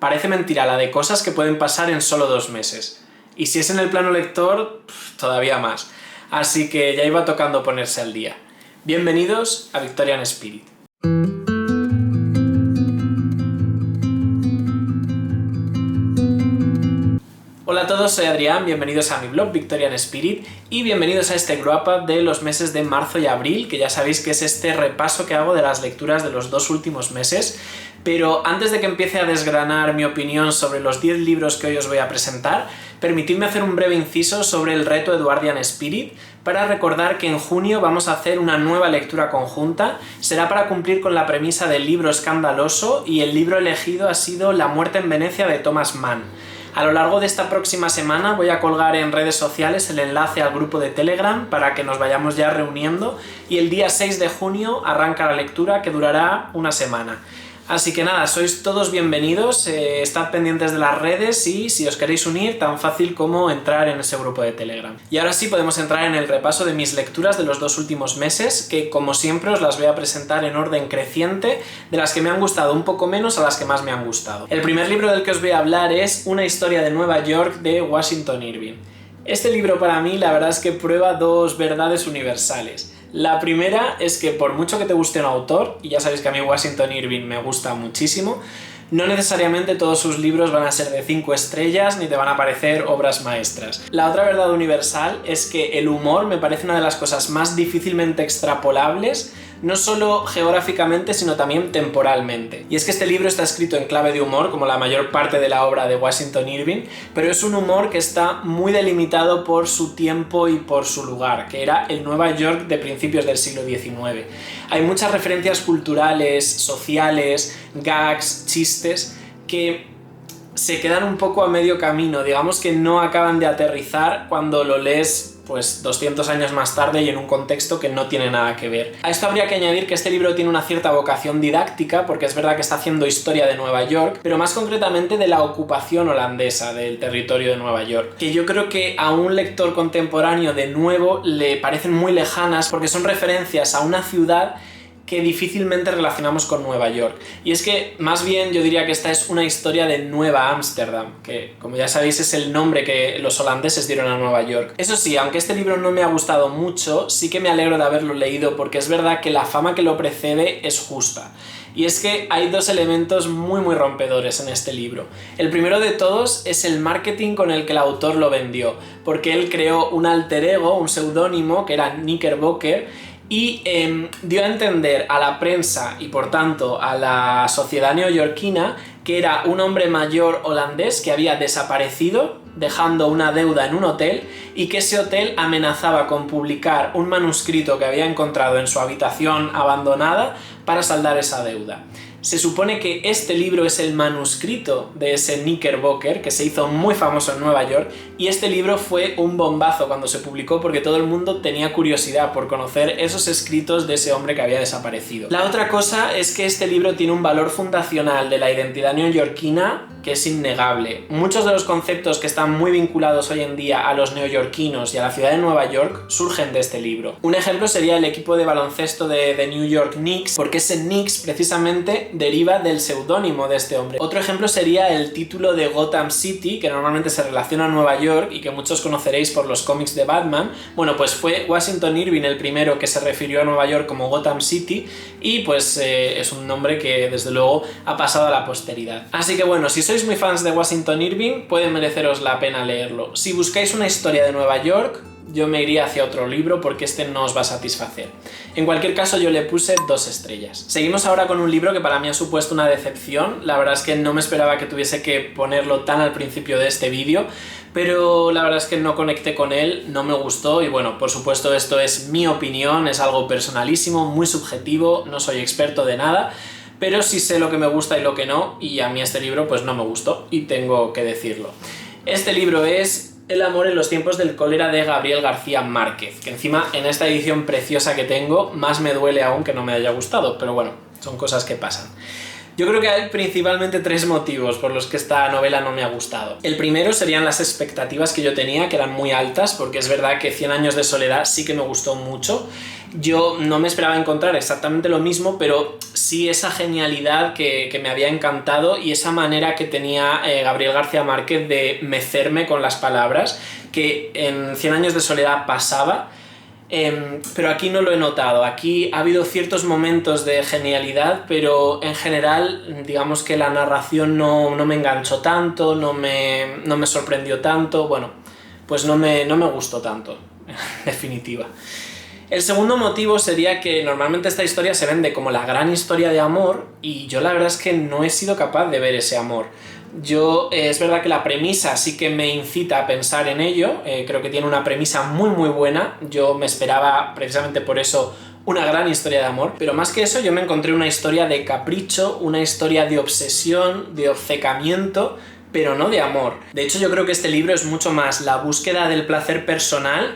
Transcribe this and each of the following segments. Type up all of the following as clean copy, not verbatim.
parece mentira la de cosas que pueden pasar en solo 2 meses. Y si es en el plano lector, todavía más. Así que ya iba tocando ponerse al día. Bienvenidos a Victorian Spirit. Hola a todos, soy Adrián, bienvenidos a mi blog Victorian Spirit y bienvenidos a este Grow Up de los meses de marzo y abril, que ya sabéis que es este repaso que hago de las lecturas de los 2 últimos meses. Pero antes de que empiece a desgranar mi opinión sobre los 10 libros que hoy os voy a presentar, permitidme hacer un breve inciso sobre el reto Edwardian Spirit para recordar que en junio vamos a hacer una nueva lectura conjunta. Será para cumplir con la premisa del libro escandaloso y el libro elegido ha sido La muerte en Venecia de Thomas Mann. A lo largo de esta próxima semana voy a colgar en redes sociales el enlace al grupo de Telegram para que nos vayamos ya reuniendo y el día 6 de junio arranca la lectura que durará una semana. Así que nada, sois todos bienvenidos, estad pendientes de las redes y si os queréis unir, tan fácil como entrar en ese grupo de Telegram. Y ahora sí podemos entrar en el repaso de mis lecturas de los 2 últimos meses, que como siempre os las voy a presentar en orden creciente, de las que me han gustado un poco menos a las que más me han gustado. El primer libro del que os voy a hablar es Una historia de Nueva York de Washington Irving. Este libro para mí la verdad es que prueba 2 verdades universales. La primera es que por mucho que te guste un autor, y ya sabéis que a mí Washington Irving me gusta muchísimo, no necesariamente todos sus libros van a ser de 5 estrellas ni te van a parecer obras maestras. La otra verdad universal es que el humor me parece una de las cosas más difícilmente extrapolables, no solo geográficamente sino también temporalmente. Y es que este libro está escrito en clave de humor, como la mayor parte de la obra de Washington Irving, pero es un humor que está muy delimitado por su tiempo y por su lugar, que era el Nueva York de principios del siglo XIX. Hay muchas referencias culturales, sociales, gags, chistes, que se quedan un poco a medio camino, digamos que no acaban de aterrizar cuando lo lees pues 200 años más tarde y en un contexto que no tiene nada que ver. A esto habría que añadir que este libro tiene una cierta vocación didáctica, porque es verdad que está haciendo historia de Nueva York, pero más concretamente de la ocupación holandesa del territorio de Nueva York, que yo creo que a un lector contemporáneo de nuevo le parecen muy lejanas porque son referencias a una ciudad que difícilmente relacionamos con Nueva York. Y es que, más bien, yo diría que esta es una historia de Nueva Ámsterdam, que, como ya sabéis, es el nombre que los holandeses dieron a Nueva York. Eso sí, aunque este libro no me ha gustado mucho, sí que me alegro de haberlo leído, porque es verdad que la fama que lo precede es justa. Y es que hay 2 elementos muy rompedores en este libro. El primero de todos es el marketing con el que el autor lo vendió, porque él creó un alter ego, un seudónimo, que era Knickerbocker, y dio a entender a la prensa y por tanto a la sociedad neoyorquina que era un hombre mayor holandés que había desaparecido dejando una deuda en un hotel y que ese hotel amenazaba con publicar un manuscrito que había encontrado en su habitación abandonada para saldar esa deuda. Se supone que este libro es el manuscrito de ese Knickerbocker que se hizo muy famoso en Nueva York y este libro fue un bombazo cuando se publicó porque todo el mundo tenía curiosidad por conocer esos escritos de ese hombre que había desaparecido. La otra cosa es que este libro tiene un valor fundacional de la identidad neoyorquina que es innegable. Muchos de los conceptos que están muy vinculados hoy en día a los neoyorquinos y a la ciudad de Nueva York surgen de este libro. Un ejemplo sería el equipo de baloncesto de New York Knicks, porque ese Knicks precisamente deriva del seudónimo de este hombre. Otro ejemplo sería el título de Gotham City, que normalmente se relaciona a Nueva York y que muchos conoceréis por los cómics de Batman. Bueno, pues fue Washington Irving el primero que se refirió a Nueva York como Gotham City y pues es un nombre que desde luego ha pasado a la posteridad. Así que bueno, si sois muy fans de Washington Irving, puede mereceros la pena leerlo. Si buscáis una historia de Nueva York, yo me iría hacia otro libro porque este no os va a satisfacer. En cualquier caso, yo le puse 2 estrellas. Seguimos ahora con un libro que para mí ha supuesto una decepción. La verdad es que no me esperaba que tuviese que ponerlo tan al principio de este vídeo, pero la verdad es que no conecté con él, no me gustó y bueno, por supuesto esto es mi opinión, es algo personalísimo, muy subjetivo, no soy experto de nada, pero sí sé lo que me gusta y lo que no, y a mí este libro pues no me gustó y tengo que decirlo. Este libro es El amor en los tiempos del cólera de Gabriel García Márquez, que encima en esta edición preciosa que tengo más me duele aún que no me haya gustado, pero bueno, son cosas que pasan. Yo creo que hay principalmente 3 motivos por los que esta novela no me ha gustado. El primero serían las expectativas que yo tenía, que eran muy altas, porque es verdad que 100 años de soledad sí que me gustó mucho. Yo no me esperaba encontrar exactamente lo mismo, pero sí esa genialidad que me había encantado y esa manera que tenía Gabriel García Márquez de mecerme con las palabras, que en 100 años de soledad pasaba. Pero aquí no lo he notado. Aquí ha habido ciertos momentos de genialidad, pero en general digamos que la narración no me enganchó tanto, no me sorprendió tanto, bueno, pues no me gustó tanto, en definitiva. El segundo motivo sería que normalmente esta historia se vende como la gran historia de amor y yo la verdad es que no he sido capaz de ver ese amor. Es verdad que la premisa sí que me incita a pensar en ello, creo que tiene una premisa muy muy buena, yo me esperaba precisamente por eso una gran historia de amor, pero más que eso yo me encontré una historia de capricho, una historia de obsesión, de obcecamiento, pero no de amor. De hecho yo creo que este libro es mucho más la búsqueda del placer personal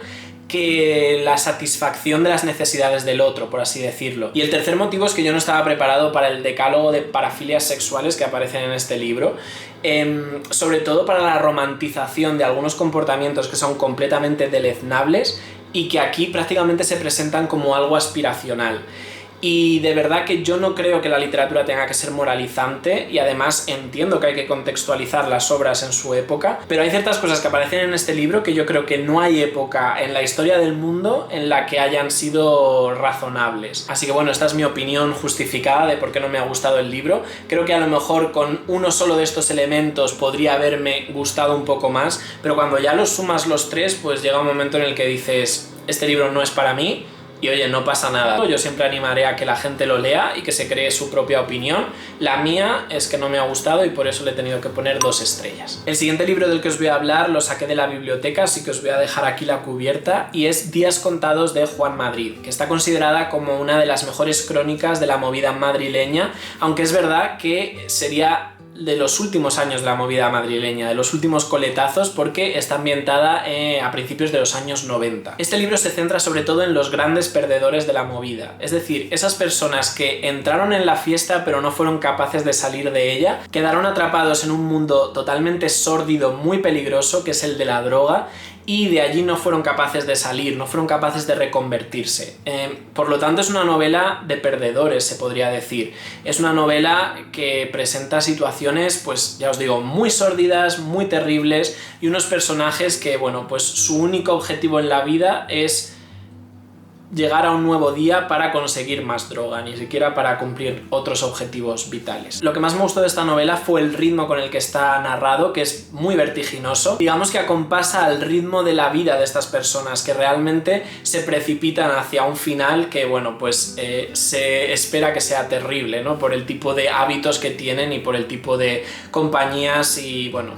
que la satisfacción de las necesidades del otro, por así decirlo. Y el tercer motivo es que yo no estaba preparado para el decálogo de parafilias sexuales que aparecen en este libro, sobre todo para la romantización de algunos comportamientos que son completamente deleznables y que aquí prácticamente se presentan como algo aspiracional. Y de verdad que yo no creo que la literatura tenga que ser moralizante y además entiendo que hay que contextualizar las obras en su época, pero hay ciertas cosas que aparecen en este libro que yo creo que no hay época en la historia del mundo en la que hayan sido razonables. Así que bueno, esta es mi opinión justificada de por qué no me ha gustado el libro. Creo que a lo mejor con uno solo de estos elementos podría haberme gustado un poco más, pero cuando ya los sumas los 3, pues llega un momento en el que dices, este libro no es para mí. Y oye, no pasa nada. Yo siempre animaré a que la gente lo lea y que se cree su propia opinión. La mía es que no me ha gustado y por eso le he tenido que poner 2 estrellas. El siguiente libro del que os voy a hablar lo saqué de la biblioteca, así que os voy a dejar aquí la cubierta, y es Días contados de Juan Madrid, que está considerada como una de las mejores crónicas de la movida madrileña, aunque es verdad que sería de los últimos años de la movida madrileña, de los últimos coletazos, porque está ambientada a principios de los años 90. Este libro se centra sobre todo en los grandes perdedores de la movida, es decir, esas personas que entraron en la fiesta pero no fueron capaces de salir de ella, quedaron atrapados en un mundo totalmente sórdido, muy peligroso, que es el de la droga, y de allí no fueron capaces de salir, no fueron capaces de reconvertirse. Por lo tanto es una novela de perdedores, se podría decir. Es una novela que presenta situaciones, pues ya os digo, muy sórdidas, muy terribles, y unos personajes que, bueno, pues su único objetivo en la vida es llegar a un nuevo día para conseguir más droga, ni siquiera para cumplir otros objetivos vitales. Lo que más me gustó de esta novela fue el ritmo con el que está narrado, que es muy vertiginoso. Digamos que acompasa al ritmo de la vida de estas personas, que realmente se precipitan hacia un final que, bueno, pues se espera que sea terrible, ¿no? Por el tipo de hábitos que tienen y por el tipo de compañías y, bueno,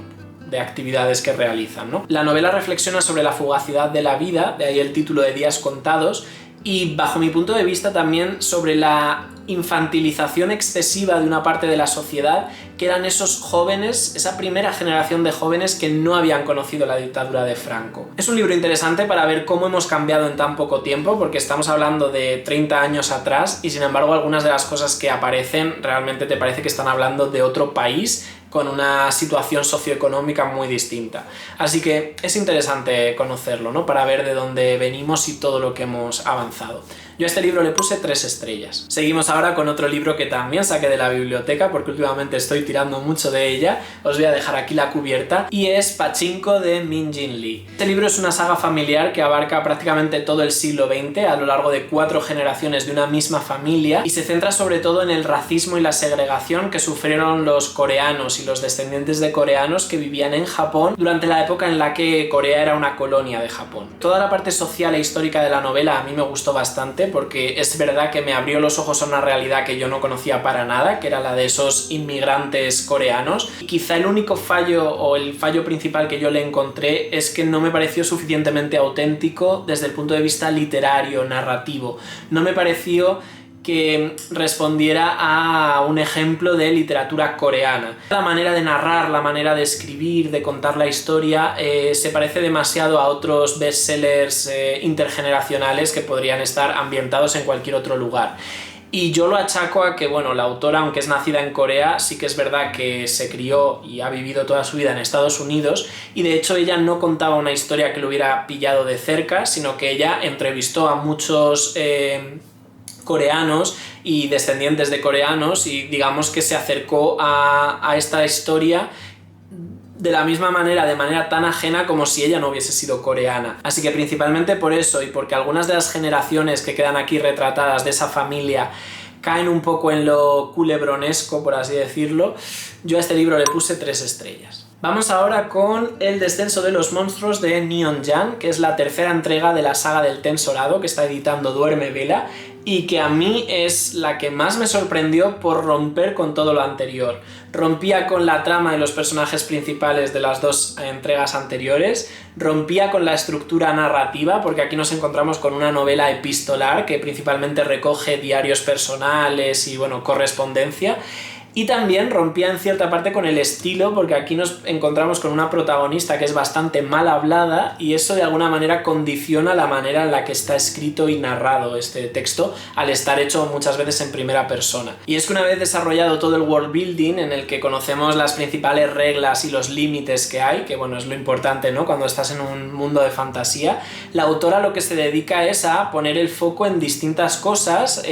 de actividades que realizan, ¿no? La novela reflexiona sobre la fugacidad de la vida, de ahí el título de Días contados, y bajo mi punto de vista también sobre la infantilización excesiva de una parte de la sociedad, que eran esos jóvenes, esa primera generación de jóvenes que no habían conocido la dictadura de Franco. Es un libro interesante para ver cómo hemos cambiado en tan poco tiempo, porque estamos hablando de 30 años atrás y sin embargo algunas de las cosas que aparecen realmente te parece que están hablando de otro país con una situación socioeconómica muy distinta. Así que es interesante conocerlo, ¿no? Para ver de dónde venimos y todo lo que hemos avanzado. Yo a este libro le puse 3 estrellas. Seguimos ahora con otro libro que también saqué de la biblioteca, porque últimamente estoy tirando mucho de ella. Os voy a dejar aquí la cubierta, y es Pachinko de Min Jin Lee. Este libro es una saga familiar que abarca prácticamente todo el siglo XX a lo largo de 4 generaciones de una misma familia, y se centra sobre todo en el racismo y la segregación que sufrieron los coreanos y los descendientes de coreanos que vivían en Japón durante la época en la que Corea era una colonia de Japón. Toda la parte social e histórica de la novela a mí me gustó bastante, porque es verdad que me abrió los ojos a una realidad que yo no conocía para nada, que era la de esos inmigrantes coreanos. Y quizá el único fallo o el fallo principal que yo le encontré es que no me pareció suficientemente auténtico desde el punto de vista literario, narrativo. No me pareció que respondiera a un ejemplo de literatura coreana. La manera de narrar, la manera de escribir, de contar la historia se parece demasiado a otros bestsellers intergeneracionales que podrían estar ambientados en cualquier otro lugar. Y yo lo achaco a que, bueno, la autora, aunque es nacida en Corea, sí que es verdad que se crió y ha vivido toda su vida en Estados Unidos, y de hecho ella no contaba una historia que lo hubiera pillado de cerca, sino que ella entrevistó a muchos coreanos y descendientes de coreanos, y digamos que se acercó a esta historia de la misma manera, de manera tan ajena como si ella no hubiese sido coreana. Así que principalmente por eso, y porque algunas de las generaciones que quedan aquí retratadas de esa familia caen un poco en lo culebronesco, por así decirlo, yo a este libro le puse 3 estrellas. Vamos ahora con El descenso de los monstruos de Neon Jan, que es la tercera entrega de la saga del Tensorado que está editando Duerme Vela, y que a mí es la que más me sorprendió por romper con todo lo anterior. Rompía con la trama y los personajes principales de las 2 entregas anteriores, rompía con la estructura narrativa, porque aquí nos encontramos con una novela epistolar que principalmente recoge diarios personales y, bueno, correspondencia. Y también rompía en cierta parte con el estilo, porque aquí nos encontramos con una protagonista que es bastante mal hablada, y eso de alguna manera condiciona la manera en la que está escrito y narrado este texto, al estar hecho muchas veces en primera persona. Y es que una vez desarrollado todo el world building, en el que conocemos las principales reglas y los límites que hay, que bueno, es lo importante, ¿no?, cuando estás en un mundo de fantasía, la autora lo que se dedica es a poner el foco en distintas cosas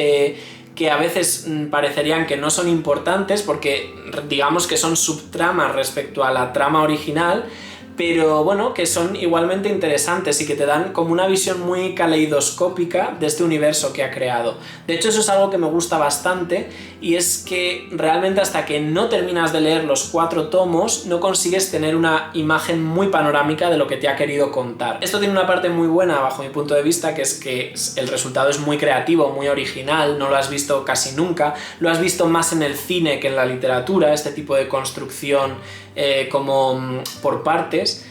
que a veces parecerían que no son importantes porque digamos que son subtramas respecto a la trama original, pero bueno, que son igualmente interesantes y que te dan como una visión muy caleidoscópica de este universo que ha creado. De hecho, eso es algo que me gusta bastante, y es que realmente hasta que no terminas de leer los 4 tomos no consigues tener una imagen muy panorámica de lo que te ha querido contar. Esto tiene una parte muy buena bajo mi punto de vista, que es que el resultado es muy creativo, muy original, no lo has visto casi nunca, lo has visto más en el cine que en la literatura, este tipo de construcción como por partes,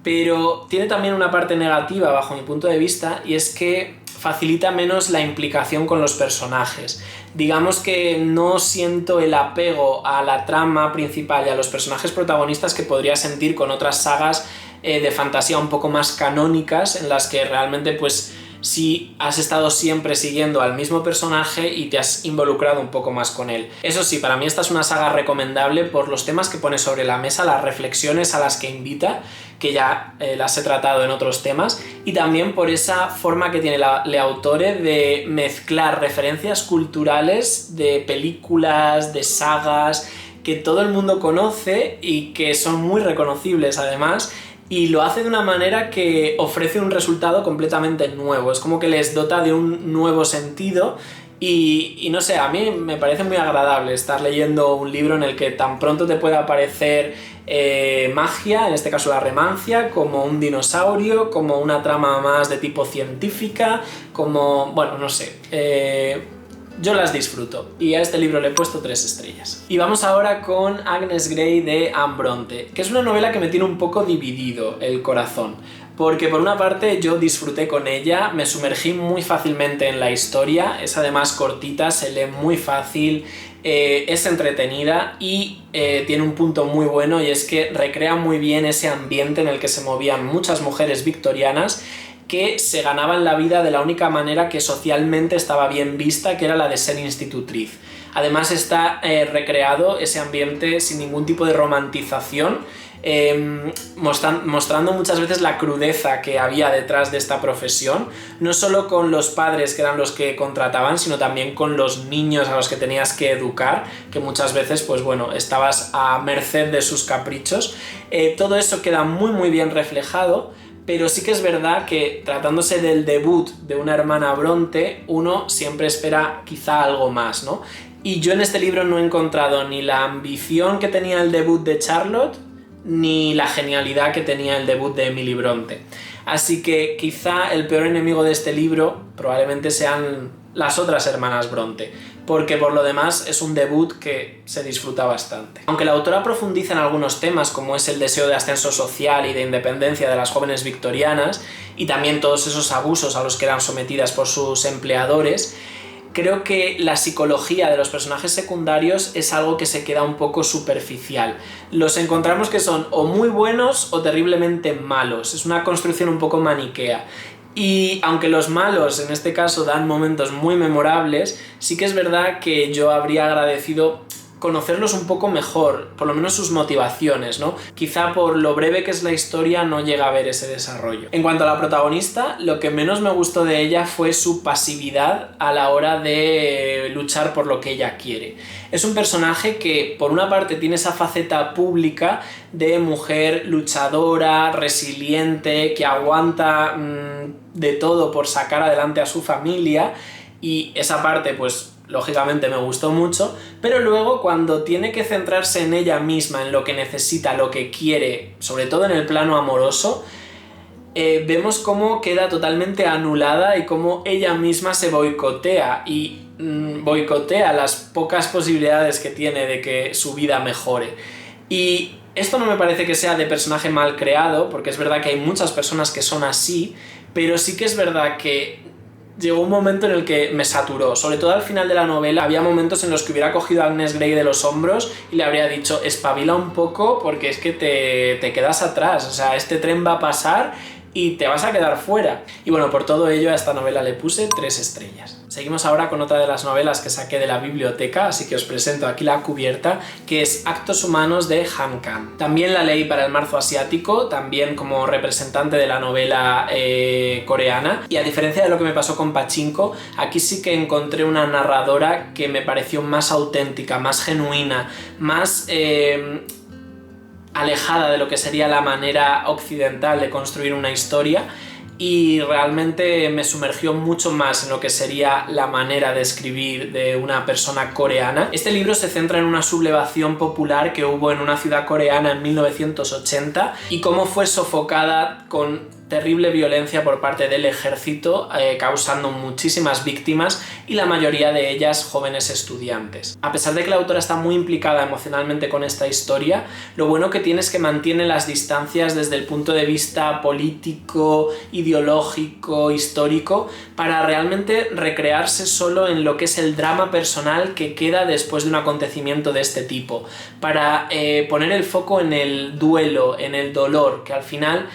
pero tiene también una parte negativa bajo mi punto de vista, y es que facilita menos la implicación con los personajes. Digamos que no siento el apego a la trama principal y a los personajes protagonistas que podría sentir con otras sagas de fantasía un poco más canónicas, en las que realmente pues si has estado siempre siguiendo al mismo personaje y te has involucrado un poco más con él. Eso sí, para mí esta es una saga recomendable por los temas que pone sobre la mesa, las reflexiones a las que invita, que ya las he tratado en otros temas, y también por esa forma que tiene la autore de mezclar referencias culturales de películas, de sagas, que todo el mundo conoce y que son muy reconocibles además, y lo hace de una manera que ofrece un resultado completamente nuevo. Es como que les dota de un nuevo sentido y no sé, a mí me parece muy agradable estar leyendo un libro en el que tan pronto te pueda aparecer magia, en este caso la remancia, como un dinosaurio, como una trama más de tipo científica, como, bueno, no sé, yo las disfruto, y a este libro le he puesto 3 estrellas. Y vamos ahora con Agnes Grey de Anne Bronte, que es una novela que me tiene un poco dividido el corazón, porque por una parte yo disfruté con ella, me sumergí muy fácilmente en la historia, es además cortita, se lee muy fácil, es entretenida y tiene un punto muy bueno, y es que recrea muy bien ese ambiente en el que se movían muchas mujeres victorianas que se ganaban la vida de la única manera que socialmente estaba bien vista, que era la de ser institutriz. Además está recreado ese ambiente sin ningún tipo de romantización, mostrando muchas veces la crudeza que había detrás de esta profesión, no solo con los padres que eran los que contrataban, sino también con los niños a los que tenías que educar, que muchas veces pues bueno, estabas a merced de sus caprichos. Todo eso queda muy muy bien reflejado, pero sí que es verdad que tratándose del debut de una hermana Bronte, uno siempre espera quizá algo más, ¿no? Y yo en este libro no he encontrado ni la ambición que tenía el debut de Charlotte, ni la genialidad que tenía el debut de Emily Bronte. Así que quizá el peor enemigo de este libro probablemente sean las otras hermanas Bronte, porque por lo demás es un debut que se disfruta bastante. Aunque la autora profundiza en algunos temas, como es el deseo de ascenso social y de independencia de las jóvenes victorianas, y también todos esos abusos a los que eran sometidas por sus empleadores, creo que la psicología de los personajes secundarios es algo que se queda un poco superficial. Los encontramos que son o muy buenos o terriblemente malos. Es una construcción un poco maniquea. Y aunque los malos en este caso dan momentos muy memorables, sí que es verdad que yo habría agradecido conocerlos un poco mejor, por lo menos sus motivaciones, ¿no? Quizá por lo breve que es la historia no llega a ver ese desarrollo. En cuanto a la protagonista, lo que menos me gustó de ella fue su pasividad a la hora de luchar por lo que ella quiere. Es un personaje que por una parte tiene esa faceta pública de mujer luchadora, resiliente, que aguanta de todo por sacar adelante a su familia, y esa parte pues lógicamente me gustó mucho, pero luego cuando tiene que centrarse en ella misma, en lo que necesita, lo que quiere, sobre todo en el plano amoroso, vemos cómo queda totalmente anulada y cómo ella misma se boicotea y boicotea las pocas posibilidades que tiene de que su vida mejore. Y esto no me parece que sea de personaje mal creado, porque es verdad que hay muchas personas que son así, pero sí que es verdad que llegó un momento en el que me saturó, sobre todo al final de la novela. Había momentos en los que hubiera cogido a Agnes Grey de los hombros y le habría dicho, espabila un poco porque es que te quedas atrás, o sea, este tren va a pasar y te vas a quedar fuera. Y bueno, por todo ello a esta novela le puse 3 estrellas. Seguimos ahora con otra de las novelas que saqué de la biblioteca, así que os presento aquí la cubierta, que es Actos Humanos de Han Kang. También la leí para el marzo asiático, también como representante de la novela coreana, y a diferencia de lo que me pasó con Pachinko, aquí sí que encontré una narradora que me pareció más auténtica, más genuina, más alejada de lo que sería la manera occidental de construir una historia, y realmente me sumergió mucho más en lo que sería la manera de escribir de una persona coreana. Este libro se centra en una sublevación popular que hubo en una ciudad coreana en 1980 y cómo fue sofocada con terrible violencia por parte del ejército, causando muchísimas víctimas y la mayoría de ellas jóvenes estudiantes. A pesar de que la autora está muy implicada emocionalmente con esta historia, lo bueno que tiene es que mantiene las distancias desde el punto de vista político, ideológico, histórico, para realmente recrearse solo en lo que es el drama personal que queda después de un acontecimiento de este tipo, para poner el foco en el duelo, en el dolor, que al final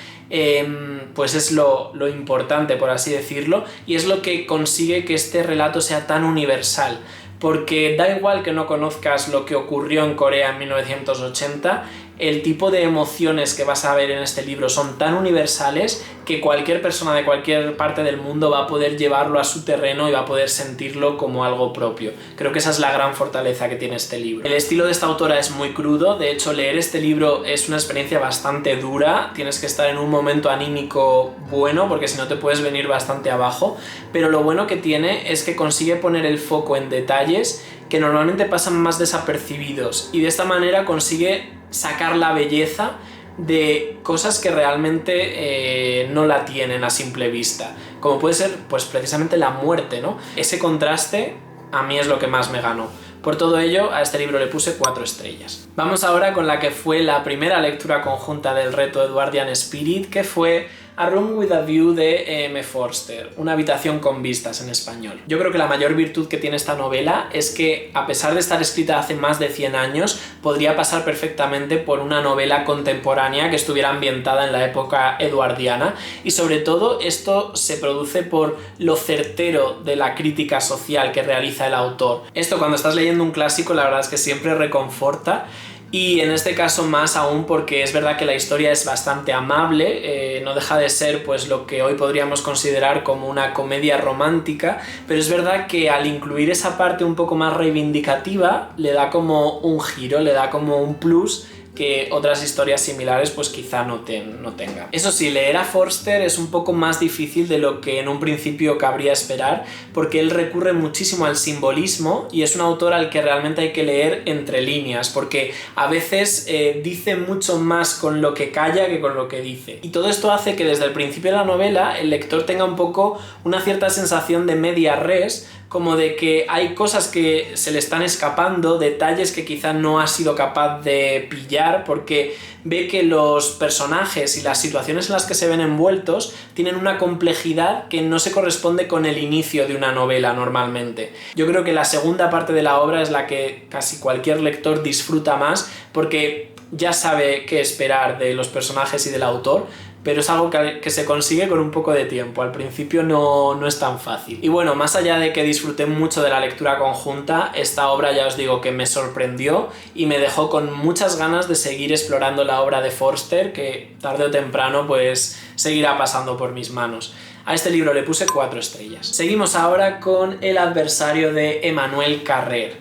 pues es lo importante, por así decirlo, y es lo que consigue que este relato sea tan universal, porque da igual que no conozcas lo que ocurrió en Corea en 1980, el tipo de emociones que vas a ver en este libro son tan universales que cualquier persona de cualquier parte del mundo va a poder llevarlo a su terreno y va a poder sentirlo como algo propio. Creo que esa es la gran fortaleza que tiene este libro. El estilo de esta autora es muy crudo, de hecho leer este libro es una experiencia bastante dura, tienes que estar en un momento anímico bueno porque si no te puedes venir bastante abajo, pero lo bueno que tiene es que consigue poner el foco en detalles que normalmente pasan más desapercibidos y de esta manera consigue sacar la belleza de cosas que realmente no la tienen a simple vista, como puede ser pues precisamente la muerte, ¿no? Ese contraste a mí es lo que más me ganó. Por todo ello, a este libro le puse 4 estrellas. Vamos ahora con la que fue la primera lectura conjunta del reto Edwardian Spirit, que fue A Room with a View de E.M. Forster, una habitación con vistas en español. Yo creo que la mayor virtud que tiene esta novela es que, a pesar de estar escrita hace más de 100 años, podría pasar perfectamente por una novela contemporánea que estuviera ambientada en la época eduardiana, y sobre todo esto se produce por lo certero de la crítica social que realiza el autor. Esto cuando estás leyendo un clásico la verdad es que siempre reconforta, y en este caso más aún porque es verdad que la historia es bastante amable, no deja de ser pues lo que hoy podríamos considerar como una comedia romántica, pero es verdad que al incluir esa parte un poco más reivindicativa le da como un giro, le da como un plus que otras historias similares pues quizá no tengan. Eso sí, leer a Forster es un poco más difícil de lo que en un principio cabría esperar, porque él recurre muchísimo al simbolismo y es un autor al que realmente hay que leer entre líneas, porque a veces dice mucho más con lo que calla que con lo que dice. Y todo esto hace que desde el principio de la novela el lector tenga un poco una cierta sensación de media res, como de que hay cosas que se le están escapando, detalles que quizá no ha sido capaz de pillar, porque ve que los personajes y las situaciones en las que se ven envueltos tienen una complejidad que no se corresponde con el inicio de una novela normalmente. Yo creo que la segunda parte de la obra es la que casi cualquier lector disfruta más, porque ya sabe qué esperar de los personajes y del autor, pero es algo que se consigue con un poco de tiempo, al principio no es tan fácil. Y bueno, más allá de que disfruté mucho de la lectura conjunta, esta obra ya os digo que me sorprendió y me dejó con muchas ganas de seguir explorando la obra de Forster, que tarde o temprano pues seguirá pasando por mis manos. A este libro le puse 4 estrellas. Seguimos ahora con El adversario de Emmanuel Carrère.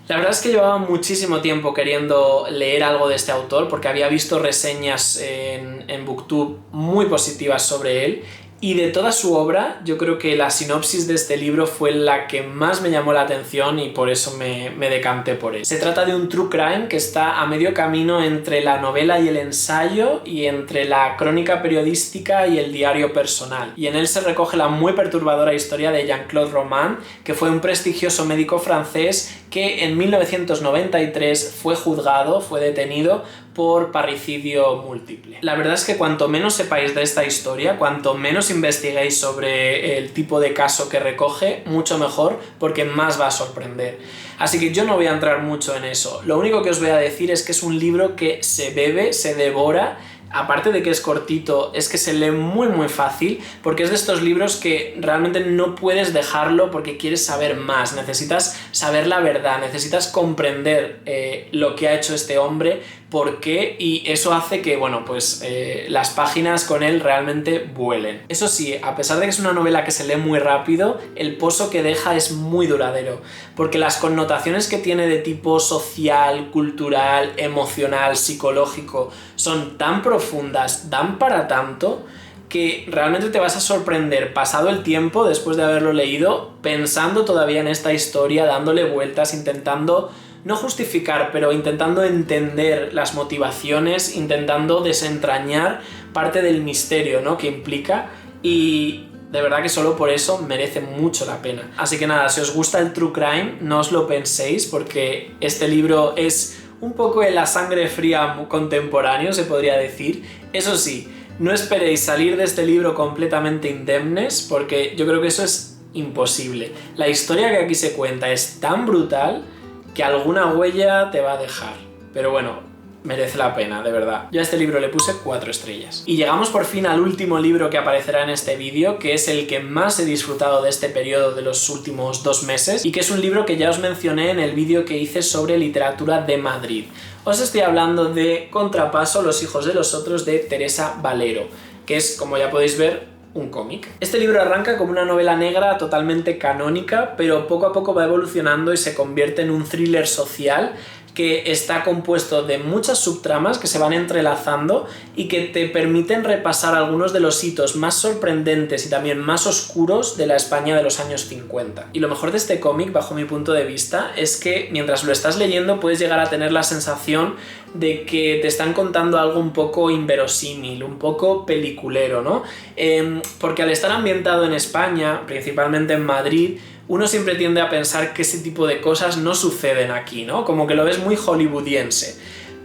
La verdad es que llevaba muchísimo tiempo queriendo leer algo de este autor porque había visto reseñas en BookTube muy positivas sobre él, y de toda su obra yo creo que la sinopsis de este libro fue la que más me llamó la atención y por eso me decanté por él. Se trata de un true crime que está a medio camino entre la novela y el ensayo, y entre la crónica periodística y el diario personal, y en él se recoge la muy perturbadora historia de Jean-Claude Roman, que fue un prestigioso médico francés que en 1993 fue juzgado, fue detenido por parricidio múltiple. La verdad es que cuanto menos sepáis de esta historia, cuanto menos investiguéis sobre el tipo de caso que recoge, mucho mejor, porque más va a sorprender. Así que yo no voy a entrar mucho en eso. Lo único que os voy a decir es que es un libro que se bebe, se devora. Aparte de que es cortito, es que se lee muy fácil, porque es de estos libros que realmente no puedes dejarlo porque quieres saber más, necesitas saber la verdad, necesitas comprender lo que ha hecho este hombre, por qué, y eso hace que, bueno, pues las páginas con él realmente vuelen. Eso sí, a pesar de que es una novela que se lee muy rápido, el pozo que deja es muy duradero, porque las connotaciones que tiene de tipo social, cultural, emocional, psicológico, son tan profundas, dan para tanto, que realmente te vas a sorprender pasado el tiempo, después de haberlo leído, pensando todavía en esta historia, dándole vueltas, intentando no justificar, pero intentando entender las motivaciones, intentando desentrañar parte del misterio, ¿no?, que implica, y de verdad que solo por eso merece mucho la pena. Así que nada, si os gusta el true crime, no os lo penséis, porque este libro es un poco en la sangre fría contemporáneo, se podría decir. Eso sí, no esperéis salir de este libro completamente indemnes, porque yo creo que eso es imposible. La historia que aquí se cuenta es tan brutal que alguna huella te va a dejar. Pero bueno, merece la pena, de verdad. Yo a este libro le puse 4 estrellas. Y llegamos por fin al último libro que aparecerá en este vídeo, que es el que más he disfrutado de este periodo de los últimos 2 meses, y que es un libro que ya os mencioné en el vídeo que hice sobre literatura de Madrid. Os estoy hablando de Contrapaso, los hijos de los otros, de Teresa Valero, que es, como ya podéis ver, un cómic. Este libro arranca como una novela negra totalmente canónica, pero poco a poco va evolucionando y se convierte en un thriller social que está compuesto de muchas subtramas que se van entrelazando y que te permiten repasar algunos de los hitos más sorprendentes y también más oscuros de la España de los años 50. Y lo mejor de este cómic, bajo mi punto de vista, es que mientras lo estás leyendo puedes llegar a tener la sensación de que te están contando algo un poco inverosímil, un poco peliculero, ¿no? Porque al estar ambientado en España, principalmente en Madrid, uno siempre tiende a pensar que ese tipo de cosas no suceden aquí, ¿no? Como que lo ves muy hollywoodiense.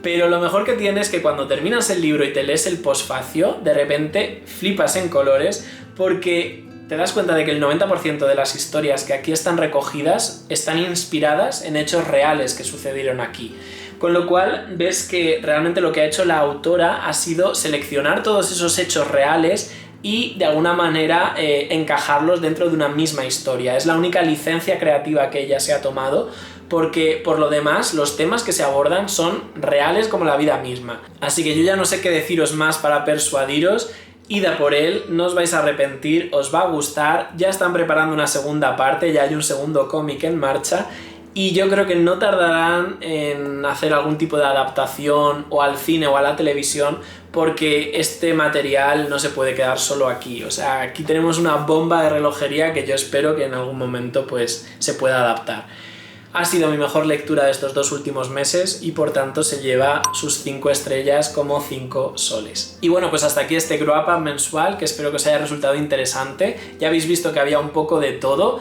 Pero lo mejor que tiene es que cuando terminas el libro y te lees el posfacio, de repente flipas en colores, porque te das cuenta de que el 90% de las historias que aquí están recogidas están inspiradas en hechos reales que sucedieron aquí. Con lo cual ves que realmente lo que ha hecho la autora ha sido seleccionar todos esos hechos reales y de alguna manera encajarlos dentro de una misma historia. Es la única licencia creativa que ella se ha tomado, porque por lo demás los temas que se abordan son reales como la vida misma. Así que yo ya no sé qué deciros más para persuadiros. Id a por él, no os vais a arrepentir, os va a gustar. Ya están preparando una segunda parte, ya hay un segundo cómic en marcha, y yo creo que no tardarán en hacer algún tipo de adaptación o al cine o a la televisión, porque este material no se puede quedar solo aquí. O sea, aquí tenemos una bomba de relojería que yo espero que en algún momento pues se pueda adaptar. Ha sido mi mejor lectura de estos 2 últimos meses y por tanto se lleva sus 5 estrellas como 5 soles. Y bueno, pues hasta aquí este Grow Up mensual, que espero que os haya resultado interesante. Ya habéis visto que había un poco de todo.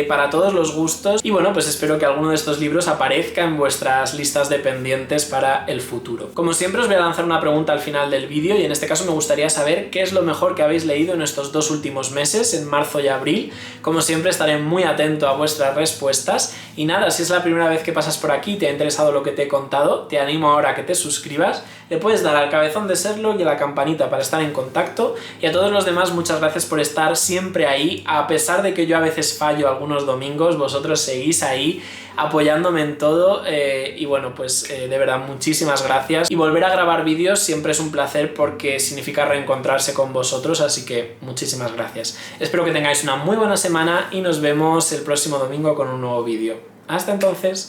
para todos los gustos, y bueno, pues espero que alguno de estos libros aparezca en vuestras listas de pendientes para el futuro. Como siempre os voy a lanzar una pregunta al final del vídeo, y en este caso me gustaría saber qué es lo mejor que habéis leído en estos 2 últimos meses, en marzo y abril. Como siempre estaré muy atento a vuestras respuestas, y nada, si es la primera vez que pasas por aquí y te ha interesado lo que te he contado, te animo ahora a que te suscribas, le puedes dar al cabezón de Sherlock y a la campanita para estar en contacto, y a todos los demás muchas gracias por estar siempre ahí, a pesar de que yo a veces fallo algunos domingos, vosotros seguís ahí apoyándome en todo, y bueno, pues de verdad muchísimas gracias, y volver a grabar vídeos siempre es un placer porque significa reencontrarse con vosotros, así que muchísimas gracias. Espero que tengáis una muy buena semana y nos vemos el próximo domingo con un nuevo vídeo. Hasta entonces.